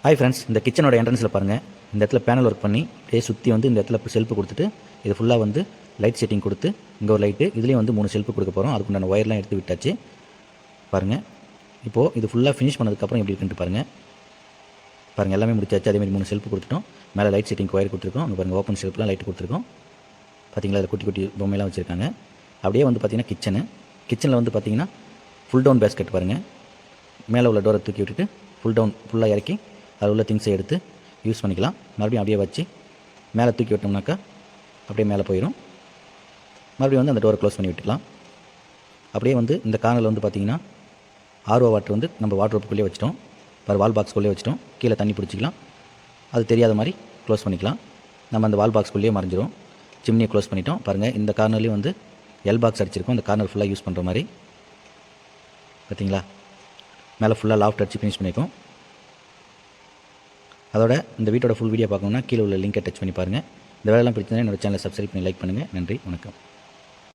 Hi friends, இந்த கிச்சனோட என்ட்ரன்ஸில் பாருங்கள். இந்த இடத்துல பேனல் ஒர்க் பண்ணி அப்படியே சுற்றி வந்து இந்த இடத்துல செல்ஃபு கொடுத்துட்டு இது ஃபுல்லாக வந்து லைட் செட்டிங் கொடுத்து இங்கே ஒரு லைட்டு இதுலேயும் வந்து 3 செல்ஃபு கொடுக்க போகிறோம். அதுக்குண்டான ஒயர்லாம் எடுத்து விட்டாச்சு. பாருங்கள், இப்போது இது ஃபுல்லாக ஃபினிஷ் பண்ணதுக்கப்புறம் எப்படி இருக்குன்ட்டு பாருங்கள். எல்லாமே முடிச்சாச்சு. அதேமாதிரி 3 செல்ஃபு கொடுத்துட்டோம். மேலே லைட் செட்டிங் ஒயர் கொடுத்துருக்கோம். அங்கே பாருங்கள், ஓப்பன் ஷெல்ஃப்லாம் லைட் கொடுத்துருக்கோம். பார்த்தீங்களா, அதில் குட்டி குட்டி பொம்மையெல்லாம் வச்சுருக்காங்க. அப்படியே வந்து பார்த்திங்கன்னா கிச்சனில் வந்து பார்த்திங்கன்னா ஃபுல் டவுன் பேஸ்கெட் பாருங்கள். மேலே உள்ள டோரை தூக்கி விட்டுட்டு ஃபுல்லாக இறக்கி அதில் உள்ள திங்ஸை எடுத்து யூஸ் பண்ணிக்கலாம். மறுபடியும் அப்படியே வச்சு மேலே தூக்கி விட்டோம்னாக்கா அப்படியே மேலே போயிடும். மறுபடியும் வந்து அந்த டோரை க்ளோஸ் பண்ணி விட்டுக்கலாம். அப்படியே வந்து இந்த கார்னரில் வந்து பார்த்திங்கன்னா ஆர்ஓ வாட்டர் வந்து நம்ம வாட்ரோப்புக்குள்ளேயே வச்சிட்டோம். வால் பாக்ஸ்க்குள்ளேயே வச்சிட்டோம். கீழே தண்ணி பிடிச்சிக்கலாம். அது தெரியாத மாதிரி க்ளோஸ் பண்ணிக்கலாம். நம்ம அந்த வால் பாக்ஸ்க்குள்ளேயே மறைஞ்சிரும். சிம்னியை க்ளோஸ் பண்ணிட்டோம். பாருங்கள், இந்த கார்னர்லேயும் வந்து எல் பாக்ஸ் அடிச்சிருக்கோம். இந்த கார்னர் ஃபுல்லாக யூஸ் பண்ணுற மாதிரி. பார்த்தீங்களா, மேலே ஃபுல்லாக லாஃப்ட் அடிச்சு ஃபினிஷ் பண்ணியிருக்கோம். அதோட இந்த வீட்டோட ஃபுல் வீடியோ பார்க்கணுன்னா கீழே உள்ள லிங்கை டச் பண்ணி பாருங்கள். இந்த வேலையெல்லாம் பிடிச்சதுன்னா என்னோட சேனலை சப்ஸ்கிரைப் பண்ணி லைக் பண்ணுங்கள். நன்றி, வணக்கம்.